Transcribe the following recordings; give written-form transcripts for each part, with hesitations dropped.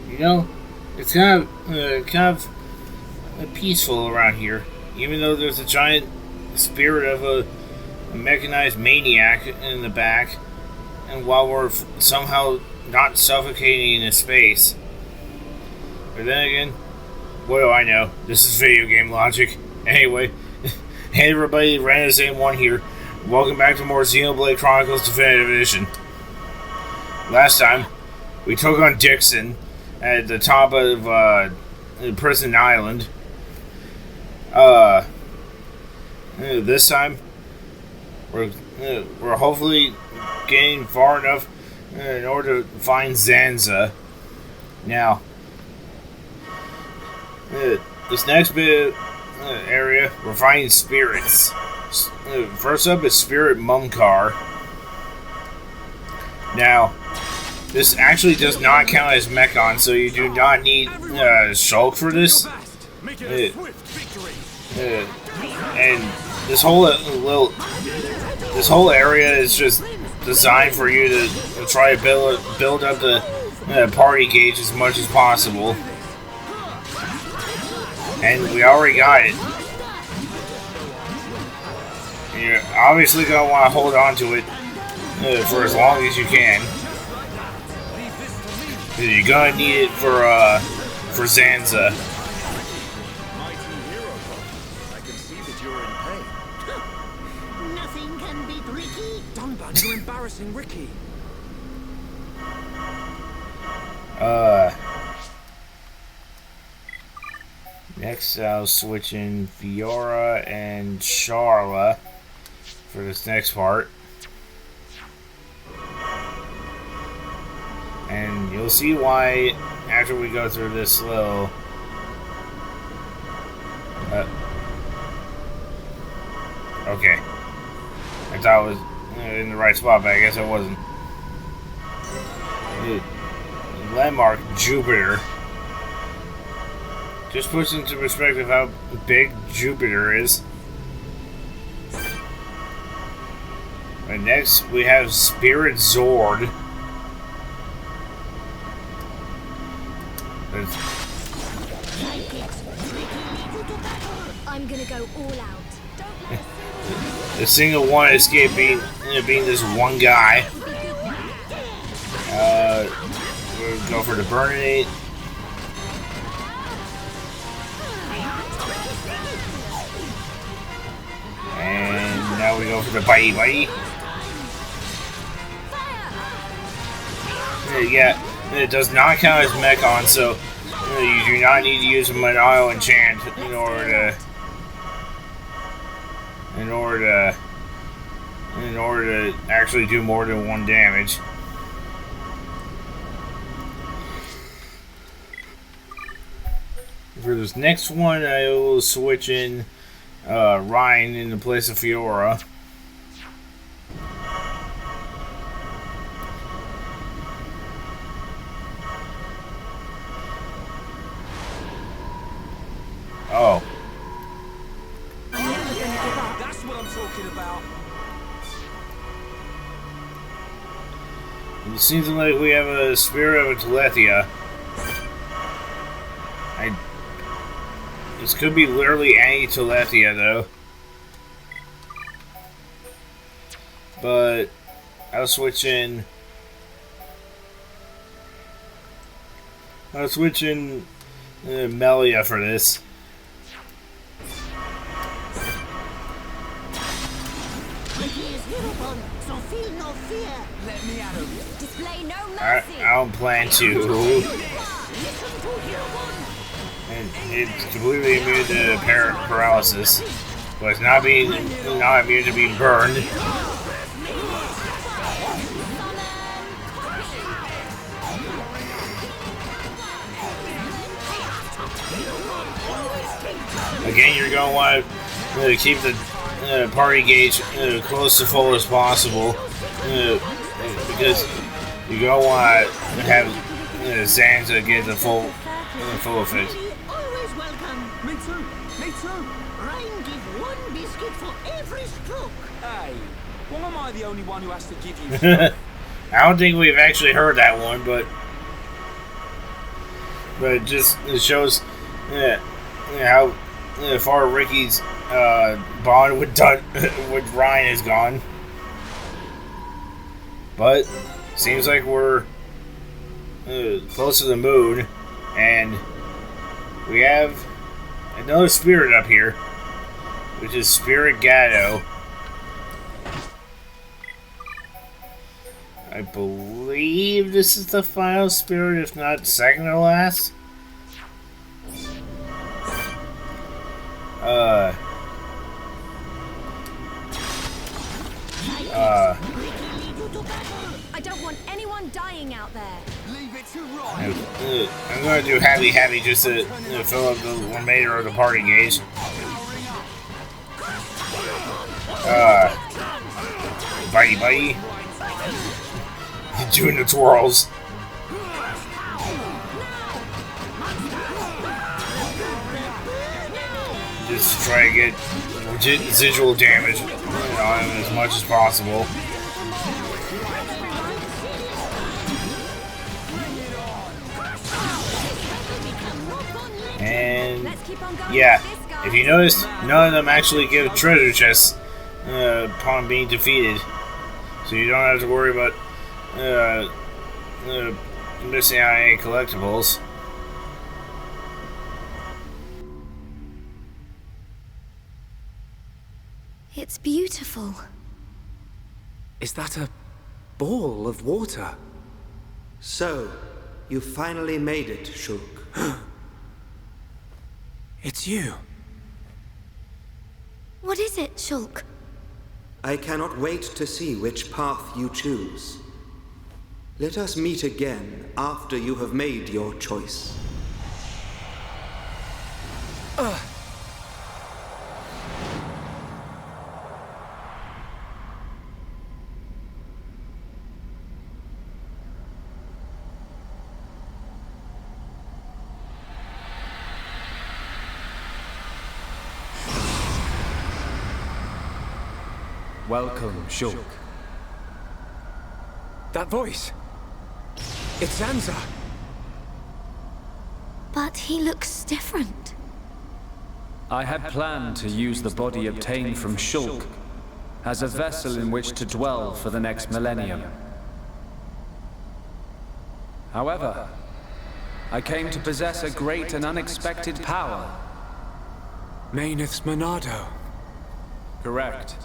You know, it's kind of peaceful around here, even though there's a giant spirit of a mechanized maniac in the back, and while we're somehow not suffocating in space. But then again, what do I know? This is video game logic. Anyway, hey everybody, Random1 here. Welcome back to more Xenoblade Chronicles Definitive Edition. Last time, we took on Dixon at the top of Prison Island. This time, we're hopefully getting far enough in order to find Zanza. Now, this next bit area, we're finding spirits. First up is Spirit Mumkar. Now, this actually does not count as Mechon, so you do not need Shulk for this. And this whole area is just designed for you to try to build up the party gauge as much as possible. And we already got it. You're obviously going to want to hold on to it for as long as you can. You're going to need it for Zanza. I can see that you're in pain. Nothing can beat Ricky. Dunban, you're embarrassing Ricky. Next, I'll switch in Fiora and Charla for this next part. And you'll see why after we go through this little... okay. I thought I was in the right spot, but I guess I wasn't. Landmark Jupiter. Just puts into perspective how big Jupiter is. And next we have Spirit Zord. I'm gonna go all out. The single one escape being this one guy. We'll go for the Burninate. And now we go for the Bitey Bitey. Yeah, it does not count as Mechon, so you do not need to use a Monao enchant in order to actually do more than one damage. For this next one, I will switch in Ryan in the place of Fiora. Oh. That's what I'm talking about. It seems like we have a spirit of a Telethia. This could be literally any Telethia, though. But I'll switch in Melia for this. I don't plan to. And it's completely immune to paralysis, but it's not immune to being burned. Again, you're going to want to keep the party gauge close to full as possible, because you're going to want to have Zanza get the full effect. Always welcome. Me too. Ryan give one biscuit for every stroke. Hey, why am I the only one who has to give you? I don't think we've actually heard that one, but but it shows how far Ricky's bond with with Ryan has gone. But seems like we're close to the moon, and we have another spirit up here, which is Spirit Gatto. I believe this is the final spirit, if not second to last. I don't want anyone dying out there. Leave it to Ryan. I'm going to do happy just to fill up the remainder of the party gauge. Bitey. Doing the twirls. Just try to get residual damage on him as much as possible. And yeah, if you notice, none of them actually give treasure chests upon being defeated, so you don't have to worry about missing out on any collectibles. It's beautiful. Is that a ball of water? So, you finally made it, Shulk. It's you. What is it, Shulk? I cannot wait to see which path you choose. Let us meet again after you have made your choice. Welcome, Shulk. That voice! It's Zanza! But he looks different. I had planned to use the body obtained from Shulk as a vessel in which to dwell for the next millennium. However, I came to possess a great and unexpected power. Maineth's Monado. Correct.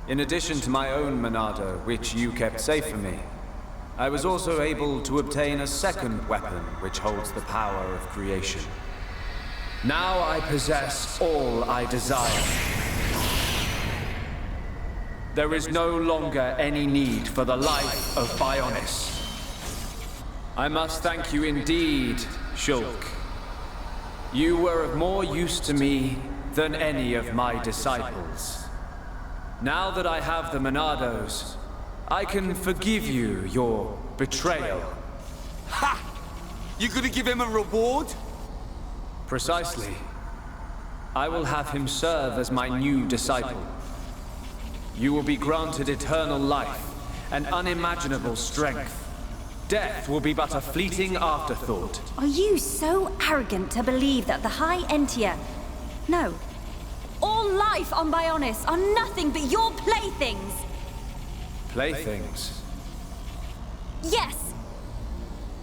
In addition to my own Monado, which you kept safe from me, I was also able to obtain a second weapon which holds the power of creation. Now I possess all I desire. There is no longer any need for the life of Bionis. I must thank you indeed, Shulk. You were of more use to me than any of my disciples. Now that I have the Monados, I can forgive you your betrayal. Ha! You gonna give him a reward? Precisely. I will have him serve as my new disciple. You will be granted eternal life and unimaginable strength. Death will be but a fleeting afterthought. Are you so arrogant to believe that the High Entia... No. All life on Bionis are nothing but your playthings! Playthings? Yes!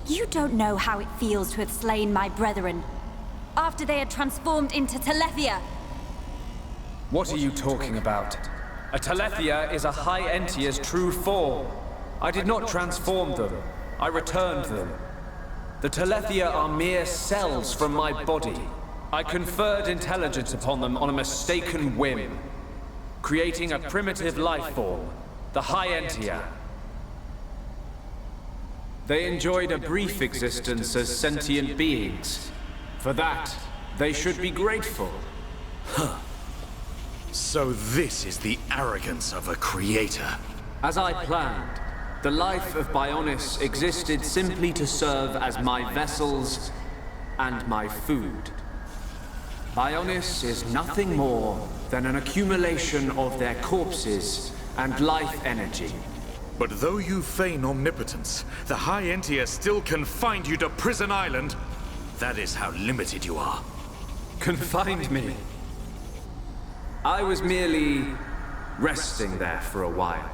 You don't know how it feels to have slain my brethren, after they had transformed into Telethia. What are you talking about? A Telethia is a High Entia's true form. I did not transform them. I returned them. The Telethia are mere cells from my body. I conferred intelligence upon them on a mistaken whim, creating a primitive life form, the High Entia. They enjoyed a brief existence as sentient beings. For that, they should be grateful. So this is the arrogance of a creator. As I planned, the life of Bionis existed simply to serve as my vessels and my food. Bionis is nothing more than an accumulation of their corpses and life energy. But though you feign omnipotence, the High Entia still confined you to Prison Island. That is how limited you are. Confined me. I was merely resting there for a while.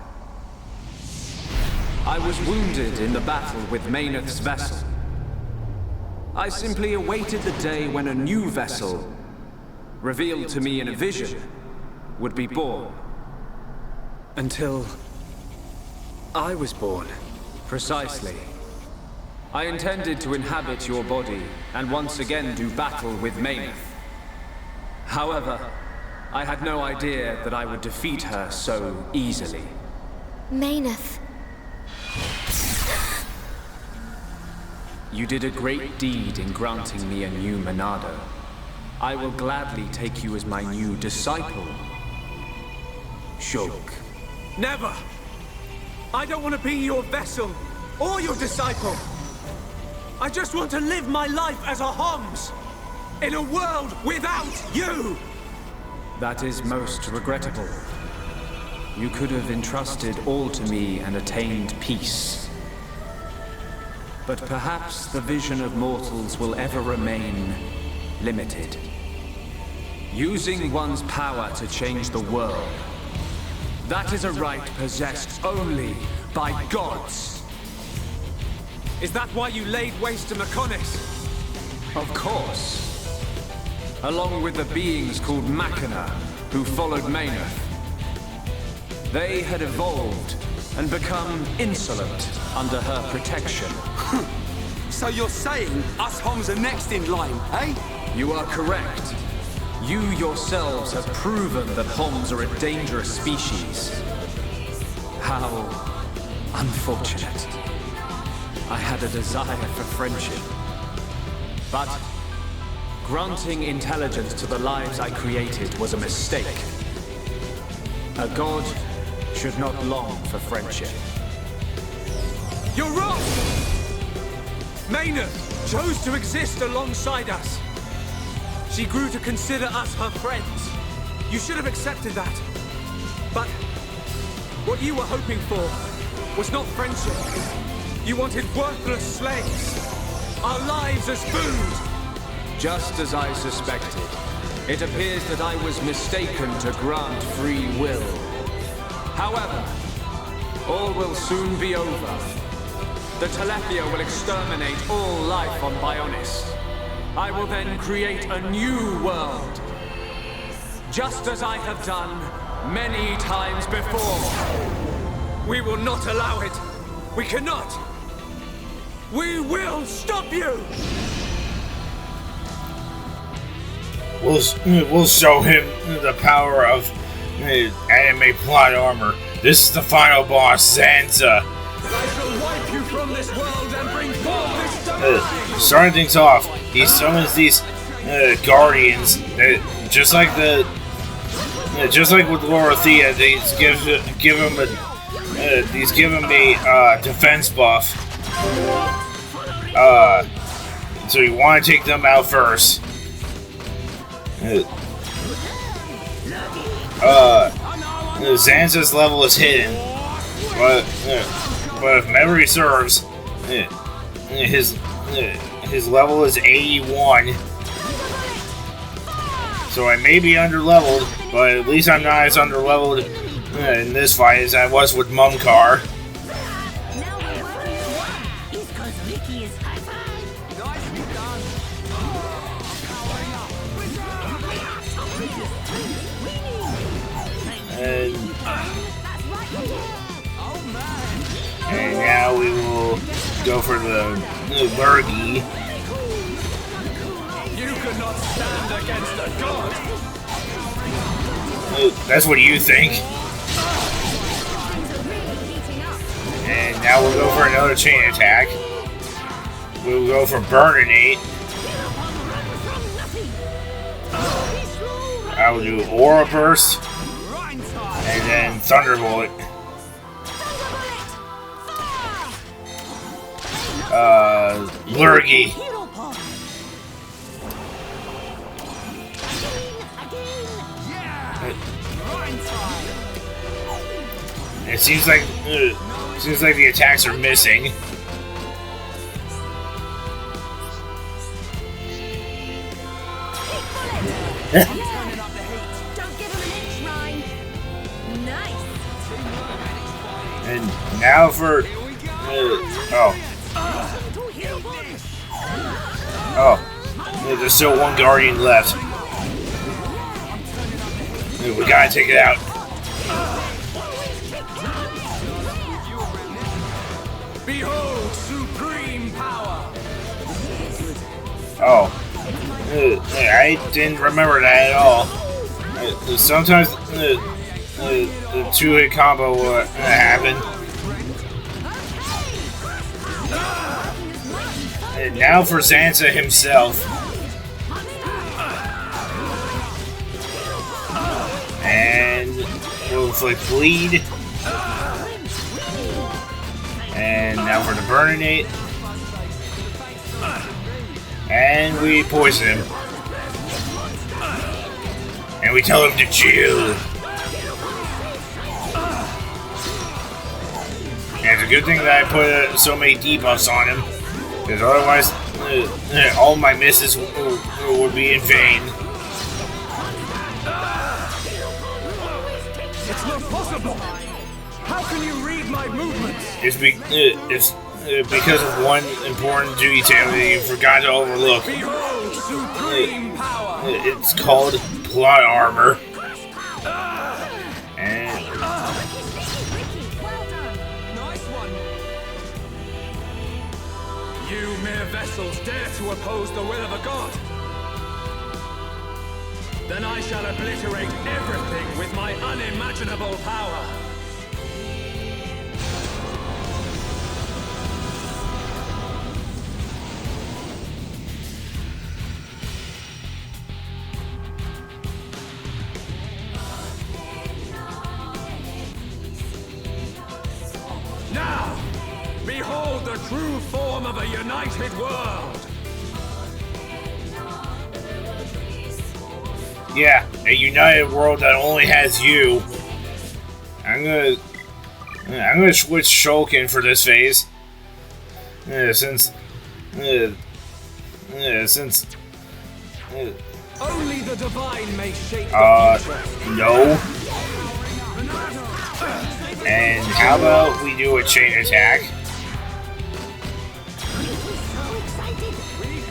I was wounded in the battle with Mayneth's vessel. I simply awaited the day when a new vessel, revealed to me in a vision, would be born. Until I was born. Precisely. I intended to inhabit your body and once again do battle with Mayneth. However, I had no idea that I would defeat her so easily. Mayneth. You did a great deed in granting me a new Monado. I will gladly take you as my new disciple, Shulk. Never! I don't want to be your vessel or your disciple. I just want to live my life as a Homs in a world without you! That is most regrettable. You could have entrusted all to me and attained peace. But perhaps the vision of mortals will ever remain limited. Using one's power to change the world. That is a right possessed only by gods. Is that why you laid waste to Mechonis? Of course. Along with the beings called Machina, who followed Mayneth. They had evolved and become insolent under her protection. So you're saying us Homs are next in line, eh? You are correct. You yourselves have proven that Homs are a dangerous species. How unfortunate. I had a desire for friendship. But granting intelligence to the lives I created was a mistake. A god should not long for friendship. You're wrong! Mayneth chose to exist alongside us. She grew to consider us her friends. You should have accepted that. But what you were hoping for was not friendship. You wanted worthless slaves. Our lives as food. Just as I suspected, it appears that I was mistaken to grant free will. However, all will soon be over. The Telethia will exterminate all life on Bionis. I will then create a new world. Just as I have done many times before. We will not allow it. We cannot. We will stop you! We'll show him the power of anime plot armor. This is the final boss, Zanza. I shall wipe you from this world and bring forth this demise! Starting things off, he summons these guardians. Just like with Lorothea, he's give him a defense buff. So you want to take them out first. Zanza's level is hidden, but if memory serves, his level is 81. So I may be underleveled, but at least I'm not as underleveled in this fight as I was with Mumkar. And now we will go for the Lurgy. You could not stand against a god! That's what you think. And now we'll go for another chain attack. We'll go for Burninate. I will do Aura Burst. And then Thunderbolt. Lurgy. It seems like the attacks are missing. now for... there's still one guardian left. We gotta take it out. Behold supreme power. Oh. I didn't remember that at all. Sometimes the two-hit combo will happen. And now for Zanza himself. And we'll inflict bleed. And now for the Burninate. And we poison him. And we tell him to chill. And it's a good thing that I put so many debuffs on him. Because otherwise, all my misses would be in vain. It's not possible! How can you read my movements? It's because of one important detail that you forgot to overlook. Behold supreme power! It's called plot armor. And Nice one! You mere vessels dare to oppose the will of a god? Then I shall obliterate everything with my unimaginable power. Now, behold the true form of a united world. yeah, a united world that only has you. I'm gonna switch Shulkin for this phase. Since Only the divine may shape the future. no. And how about we do a chain attack?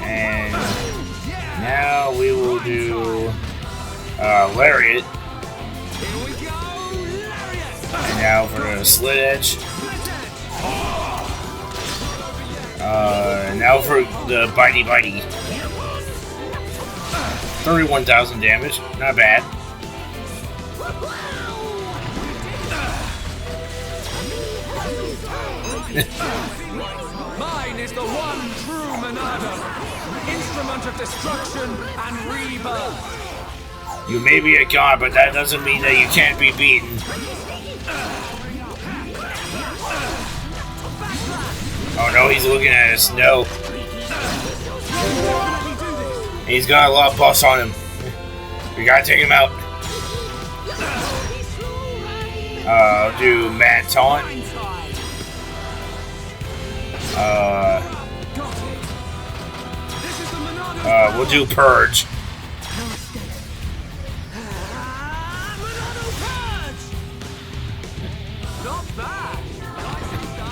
And now we will do Lariat. And now for the Slit Edge. Now for the Bitey Bitey. 31,000 damage, not bad. Mine is the one true Monado, instrument of destruction and rebirth. You may be a god, but that doesn't mean that you can't be beaten. Oh no, he's looking at us. No. He's got a lot of buffs on him. We gotta take him out. I'll do Mad Taunt. We'll do Purge.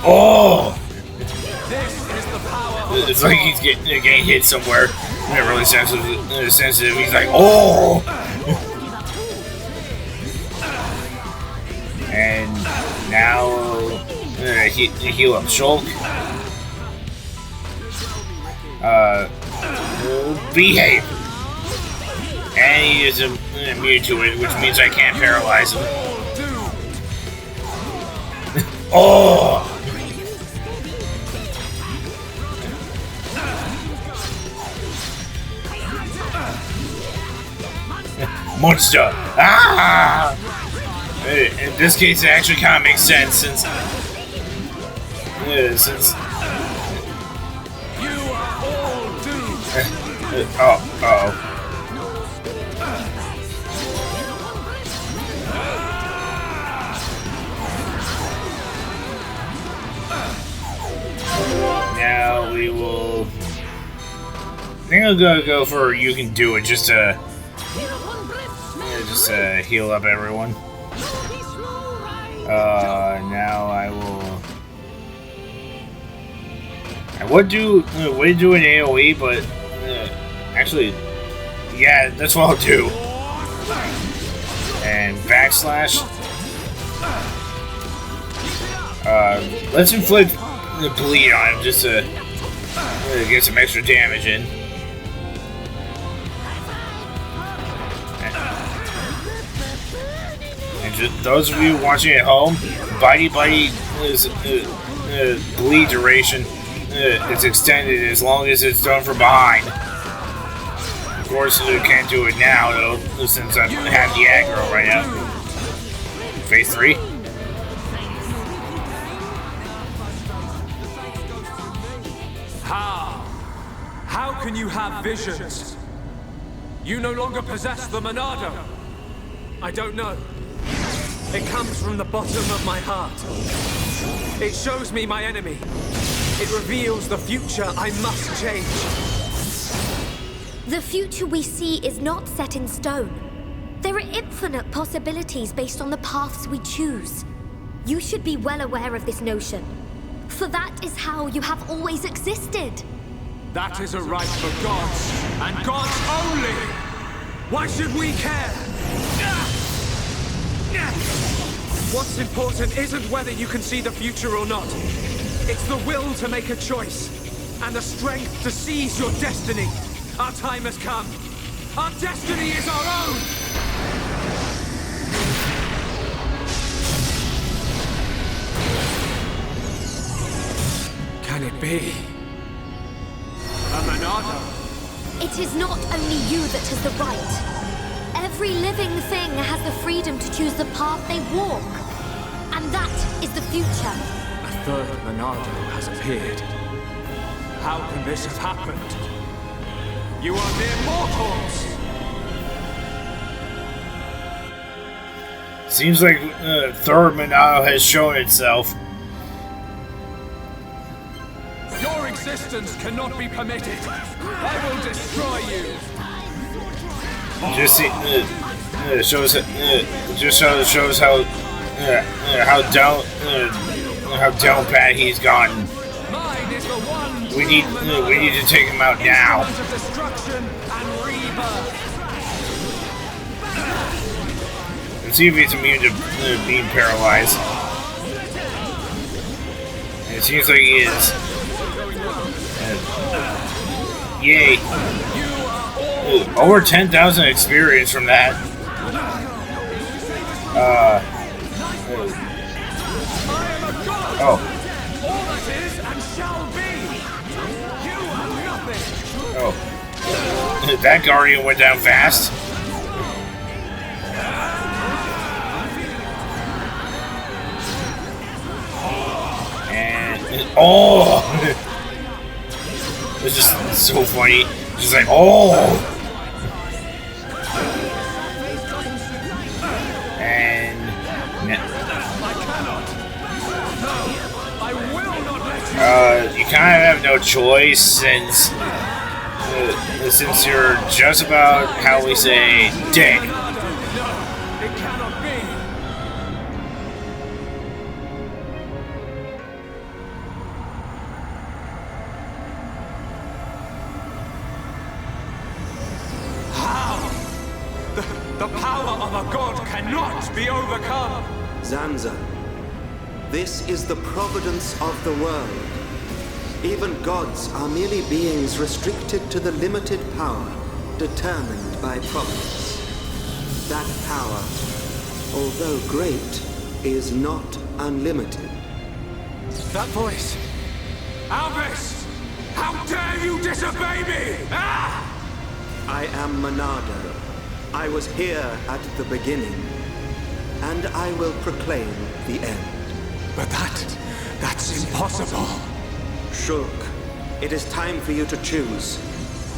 Oh! It's like he's getting hit somewhere. Not really sensitive. He's like, oh! And now heal up Shulk. Behave. And he is immune to it, which means I can't paralyze him. Oh! Monster! Ah! In this case, it actually kind of makes sense since You are all doomed. uh-oh. Now we will. I think I'm gonna go for you can do it just to heal up everyone. Now I will I would do an AoE, but actually, yeah, that's what I'll do. And backslash. Let's inflict the bleed on him just to get some extra damage in. And just those of you watching at home, Bitey is bleed duration is extended as long as it's done from behind. Of course, I can't do it now though, since I have the aggro right now. Phase 3. How can you have visions? You no longer possess the Monado. I don't know. It comes from the bottom of my heart. It shows me my enemy. It reveals the future I must change. The future we see is not set in stone. There are infinite possibilities based on the paths we choose. You should be well aware of this notion, for that is how you have always existed. That is a right for gods, and gods only! Why should we care? What's important isn't whether you can see the future or not. It's the will to make a choice, and the strength to seize your destiny. Our time has come. Our destiny is our own! Can it be? A Monado? It is not only you that has the right. Every living thing has the freedom to choose the path they walk. And that is the future. A third Monado has appeared. How can this have happened? You are mere mortals! Seems like third Monado has shown itself. Your existence cannot be permitted. I will destroy you. Just see, shows how down pat he's gotten. Mine is the one. We need to take him out now. Of destruction and rebirth. And see if he's immune to being paralyzed. And it seems like he is. Yay. Over 10,000 experience from that. Oh. Oh. That Guardian went down fast. And oh! It's just so funny. Just like, oh! And you kind of have no choice since you're just about, how we say, dead. It cannot be. The power of a god cannot be overcome! Zanza, this is the providence of the world. Even gods are merely beings restricted to the limited power determined by providence. That power, although great, is not unlimited. That voice! Alvis! How dare you disobey me! Ah! I am Monado. I was here at the beginning, and I will proclaim the end. But that's impossible. Shulk, it is time for you to choose.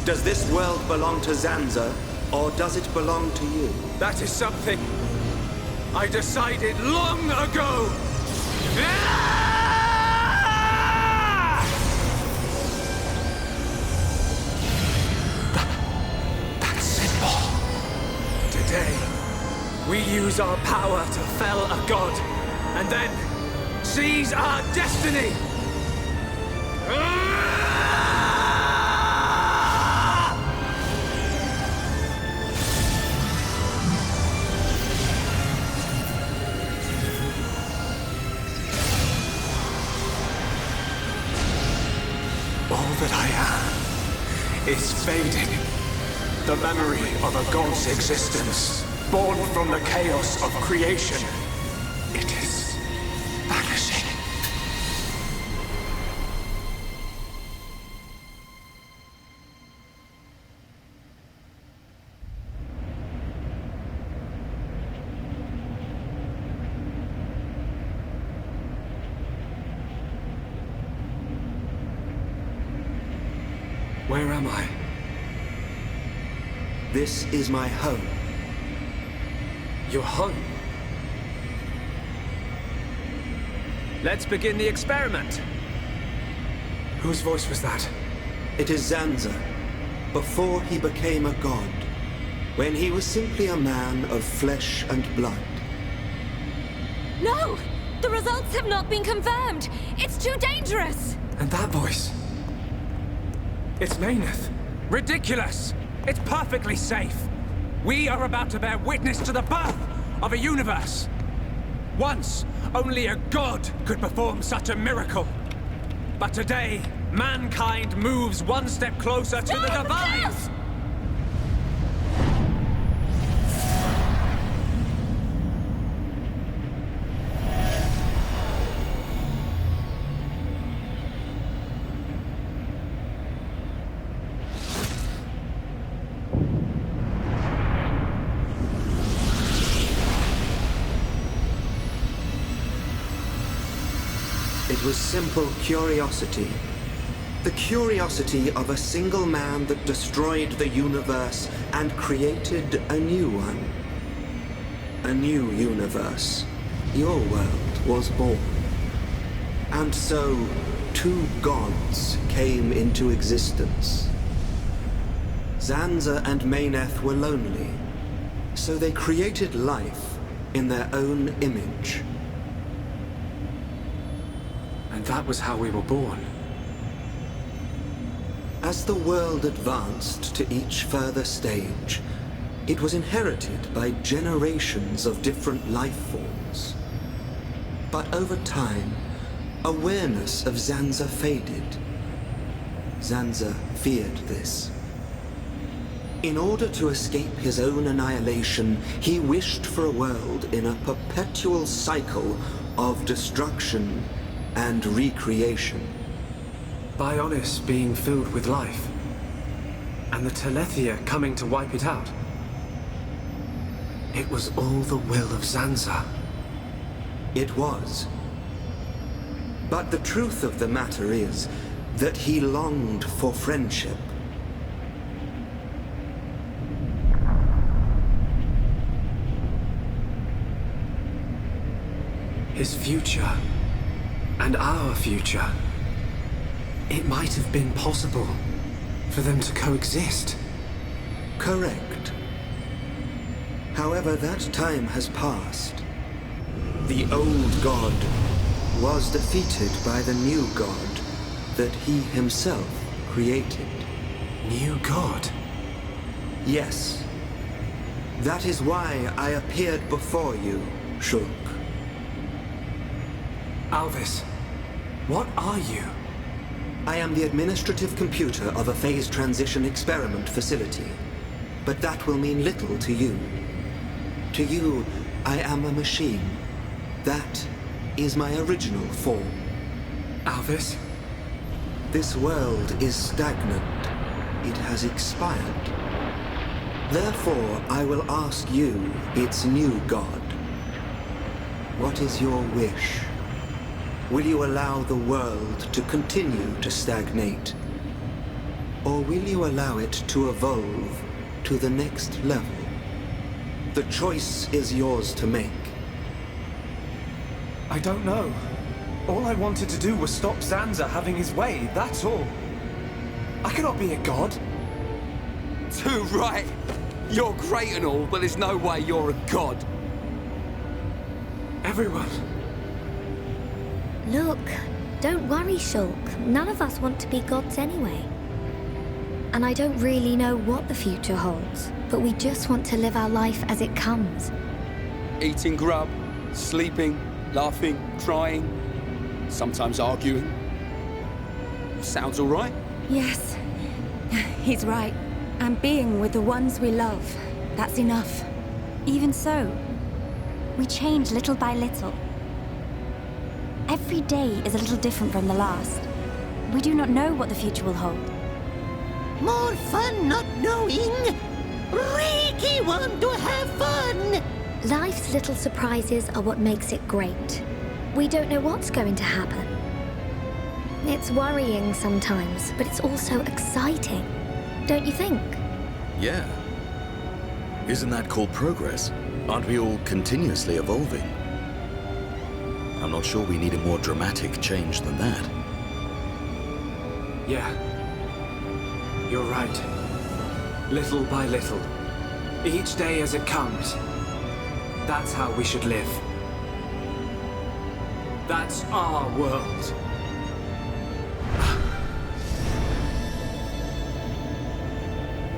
Does this world belong to Zanza, or does it belong to you? That is something I decided long ago! Ah! That symbol. Today, we use our power to fell a god, and then seize our destiny! Ah! is fading. The memory of a god's existence, born from the chaos of creation, it is vanishing. Where am I? This is my home. Your home? Let's begin the experiment. Whose voice was that? It is Zanza, before he became a god, when he was simply a man of flesh and blood. No! The results have not been confirmed! It's too dangerous! And that voice? It's Mayneth. Ridiculous! It's perfectly safe. We are about to bear witness to the birth of a universe. Once, only a god could perform such a miracle. But today, mankind moves one step closer to the divine! Yes! It was simple curiosity. The curiosity of a single man that destroyed the universe and created a new one. A new universe. Your world was born. And so, two gods came into existence. Zanza and Mayneth were lonely, so they created life in their own image. And that was how we were born. As the world advanced to each further stage, it was inherited by generations of different life forms. But over time, awareness of Zanza faded. Zanza feared this. In order to escape his own annihilation, he wished for a world in a perpetual cycle of destruction and recreation. Bionis being filled with life, and the Telethia coming to wipe it out. It was all the will of Zanza. It was. But the truth of the matter is that he longed for friendship. His future, and our future. It might have been possible for them to coexist. Correct. However, that time has passed. The old god was defeated by the new god that he himself created. New god? Yes. That is why I appeared before you, Shulk. Alvis, what are you? I am the administrative computer of a phase transition experiment facility. But that will mean little to you. To you, I am a machine. That is my original form. Alvis? This world is stagnant. It has expired. Therefore, I will ask you, its new god. What is your wish? Will you allow the world to continue to stagnate? Or will you allow it to evolve to the next level? The choice is yours to make. I don't know. All I wanted to do was stop Zanza having his way, that's all. I cannot be a god. Too right. You're great and all, but there's no way you're a god. Everyone. Look, don't worry, Shulk. None of us want to be gods anyway. And I don't really know what the future holds, but we just want to live our life as it comes. Eating grub, sleeping, laughing, crying, sometimes arguing. Sounds all right. Yes. He's right. And being with the ones we love, that's enough. Even so, we change little by little. Every day is a little different from the last. We do not know what the future will hold. More fun not knowing. Reiki want to have fun. Life's little surprises are what makes it great. We don't know what's going to happen. It's worrying sometimes, but it's also exciting. Don't you think? Yeah. Isn't that called progress? Aren't we all continuously evolving? I'm not sure we need a more dramatic change than that. Yeah. You're right. Little by little. Each day as it comes. That's how we should live. That's our world.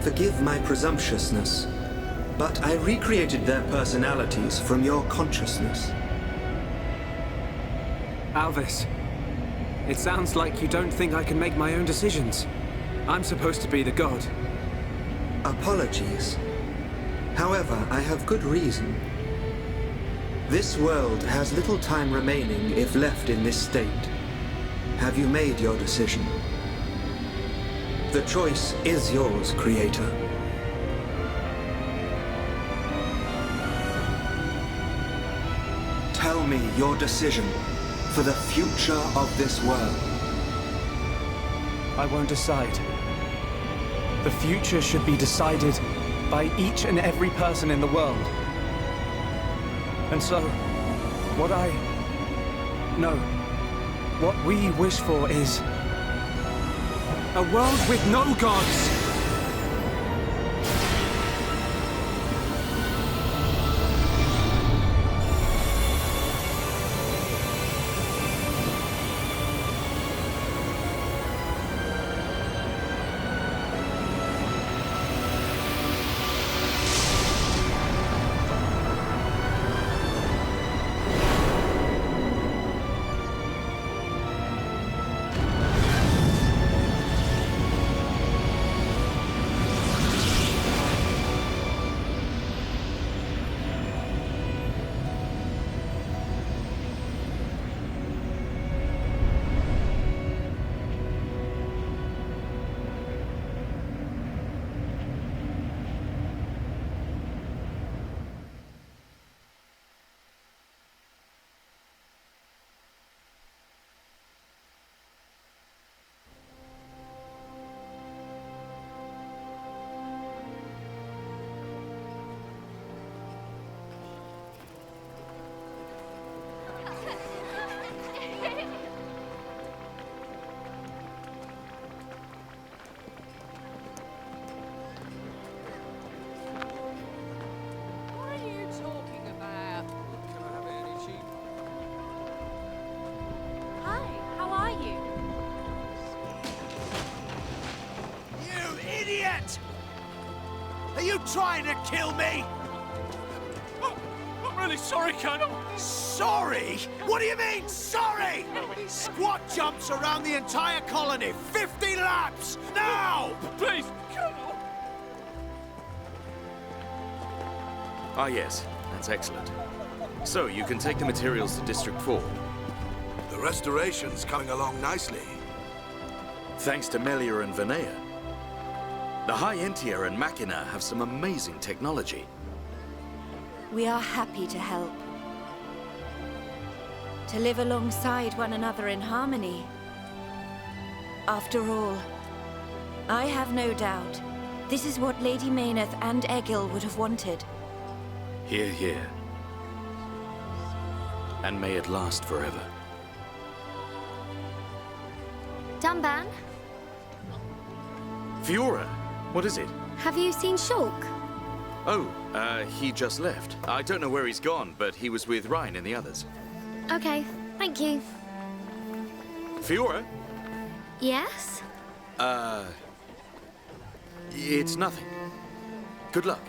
Forgive my presumptuousness, but I recreated their personalities from your consciousness. Alvis, it sounds like you don't think I can make my own decisions. I'm supposed to be the god. Apologies. However, I have good reason. This world has little time remaining if left in this state. Have you made your decision? The choice is yours, Creator. Tell me your decision for the future of this world. I won't decide. The future should be decided by each and every person in the world. And so, what we wish for is a world with no gods! Are you trying to kill me? Oh, I'm really sorry, Colonel. Sorry? What do you mean, sorry? Squat jumps around the entire colony, 50 laps, now! Please, Colonel. Ah, yes. That's excellent. So, you can take the materials to District 4. The restoration's coming along nicely. Thanks to Melia and Vinea. The High Entia and Machina have some amazing technology. We are happy to help. To live alongside one another in harmony. After all, I have no doubt this is what Lady Mayneth and Egil would have wanted. Hear, hear. And may it last forever. Dunban, Fiora, what is it? have you seen Shulk? Oh, he just left. I don't know where he's gone, but he was with Ryan and the others. Okay, thank you. Fiora? Yes? It's nothing. Good luck.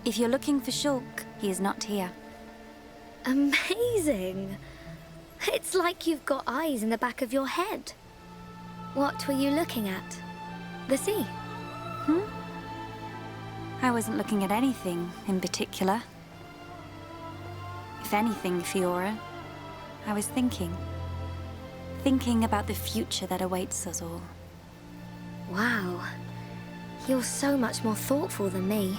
If you're looking for Shulk, he is not here. Amazing! It's like you've got eyes in the back of your head. What were you looking at? The sea? I wasn't looking at anything in particular. If anything, Fiora, I was thinking. Thinking about the future that awaits us all. Wow. You're so much more thoughtful than me.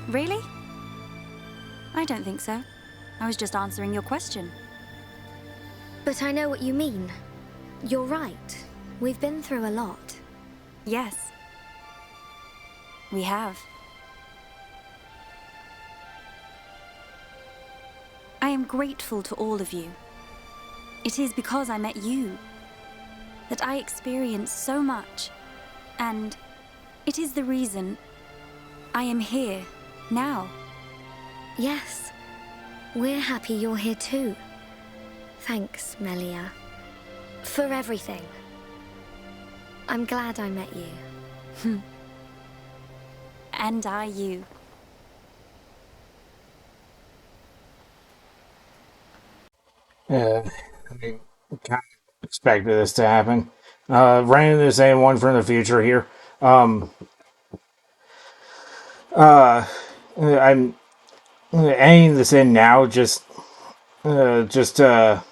Really? I don't think so. I was just answering your question. But I know what you mean. You're right. We've been through a lot. Yes. We have. I am grateful to all of you. It is because I met you that I experienced so much, and it is the reason I am here now. Yes. We're happy you're here too. Thanks, Melia. For everything. I'm glad I met you. And I you. I mean, kind of expected this to happen. Ran into the same one from the future here. I'm ending this in now just to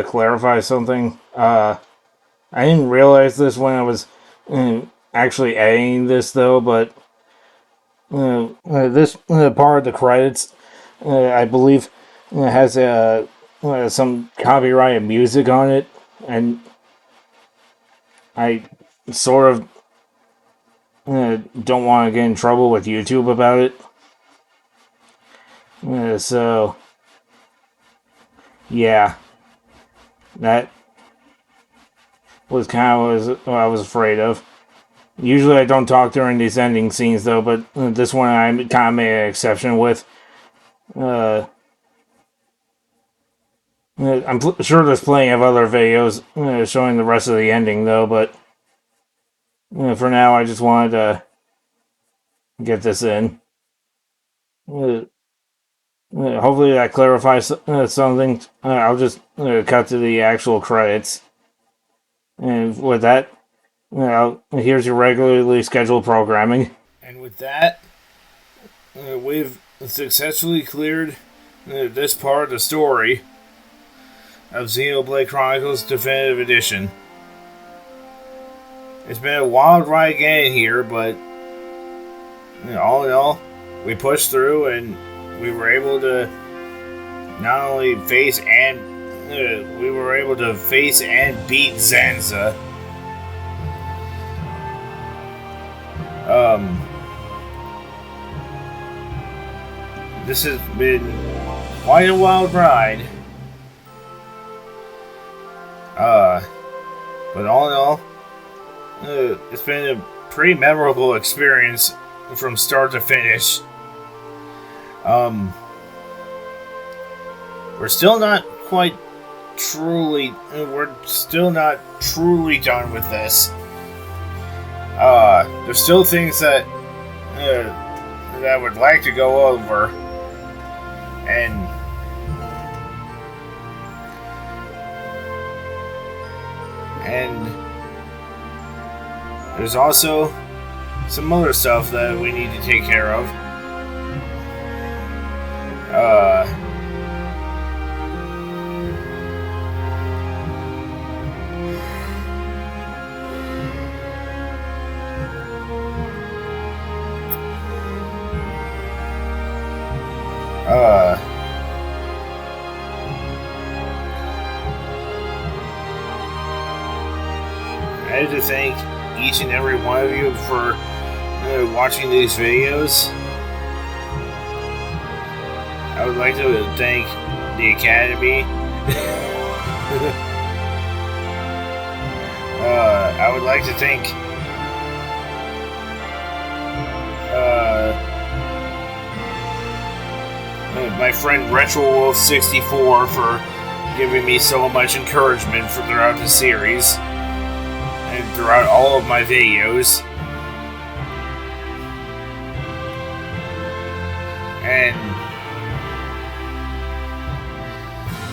clarify something. I didn't realize this when I was actually editing this though, but this part of the credits, I believe, has some copyrighted music on it, and I sort of don't want to get in trouble with YouTube about it. So, yeah, that was kind of what I was afraid of. Usually I don't talk during these ending scenes though, but this one I kind of made an exception with. I'm sure there's plenty of other videos showing the rest of the ending though, but for now I just wanted to get this in. Hopefully that clarifies something. I'll just cut to the actual credits. And with that, here's your regularly scheduled programming. And with that, we've successfully cleared this part of the story of Xenoblade Chronicles Definitive Edition. It's been a wild ride getting here, but all in all, we pushed through and we were able to not only face and beat Zanza. This has been quite a wild ride. But all in all, it's been a pretty memorable experience from start to finish. We're still not truly done with this. There's still things that I would like to go over, and there's also some other stuff that we need to take care of. I have to thank each and every one of you for watching these videos. I would like to thank the Academy. I would like to thank my friend RetroWolf64 for giving me so much encouragement throughout the series and throughout all of my videos. And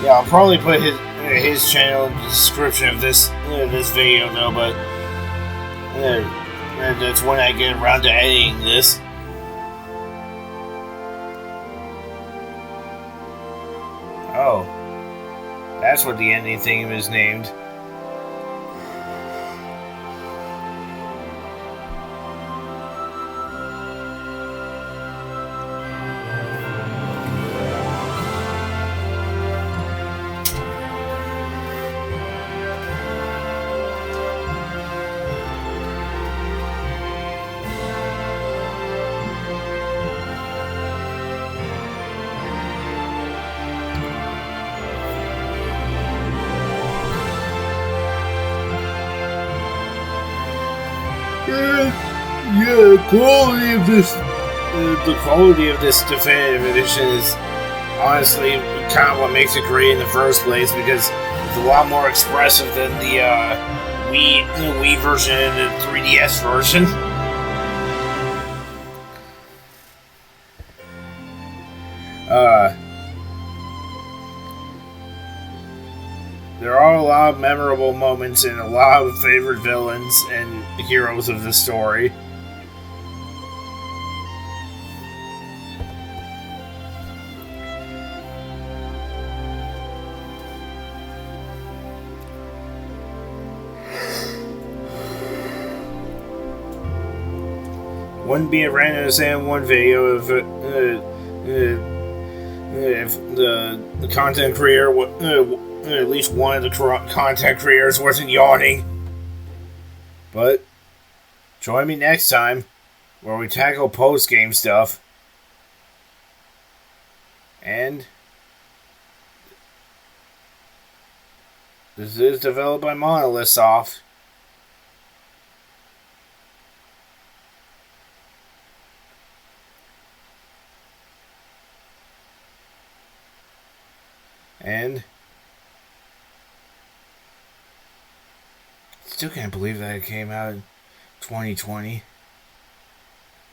yeah, I'll probably put his channel in the description of this video though, but that's when I get around to editing this. Oh, that's what the ending theme is named. Yeah, the quality of this definitive edition is honestly kind of what makes it great in the first place, because it's a lot more expressive than the Wii version and the 3DS version. There are a lot of memorable moments and a lot of favorite villains and heroes of the story. Wouldn't be a random Sam 1 video if the content creator, at least one of the content creators, wasn't yawning. But join me next time where we tackle post-game stuff. And this is developed by Monolith Soft. And still can't believe that it came out in 2020.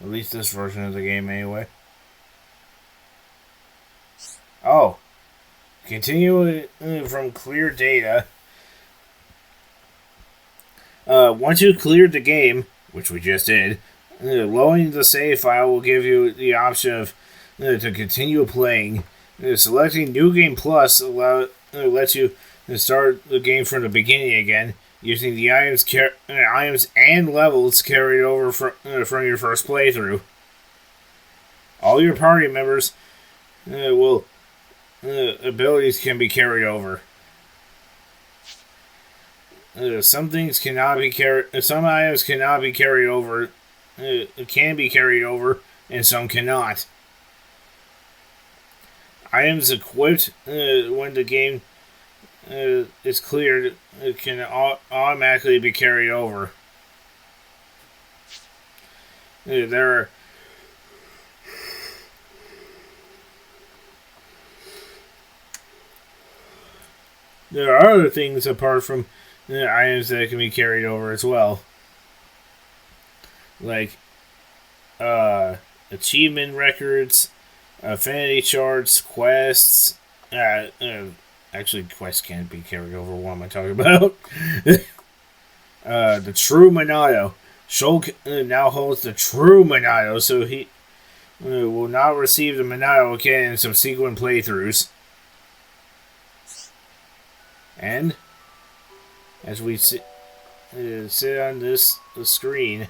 At least this version of the game, anyway. Oh. Continue from clear data. Once you cleared the game, which we just did, loading the save file will give you the option of to continue playing. Selecting New Game Plus lets you start the game from the beginning again, using the items and levels carried over from your first playthrough. All your party members abilities can be carried over. Some things cannot be carried. Some items cannot be carried over. Can be carried over, and some cannot. Items equipped when the game is cleared can automatically be carried over. There are other things apart from items that can be carried over as well, like achievement records, affinity charts, quests. Actually, quests can't be carried over. What am I talking about? The true Monado. Shulk now holds the true Monado, so he will not receive the Monado again in subsequent playthroughs. And as we sit on the screen,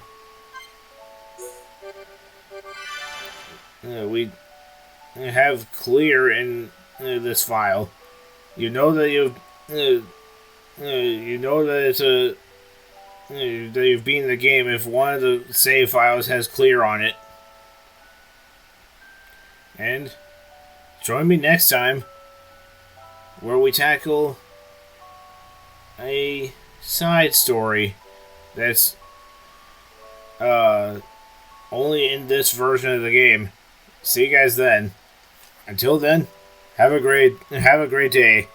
we have clear in this file. You know that you've that you've beaten the game if one of the save files has clear on it. And join me next time where we tackle a side story that's only in this version of the game. See you guys then. Until then, have a great day.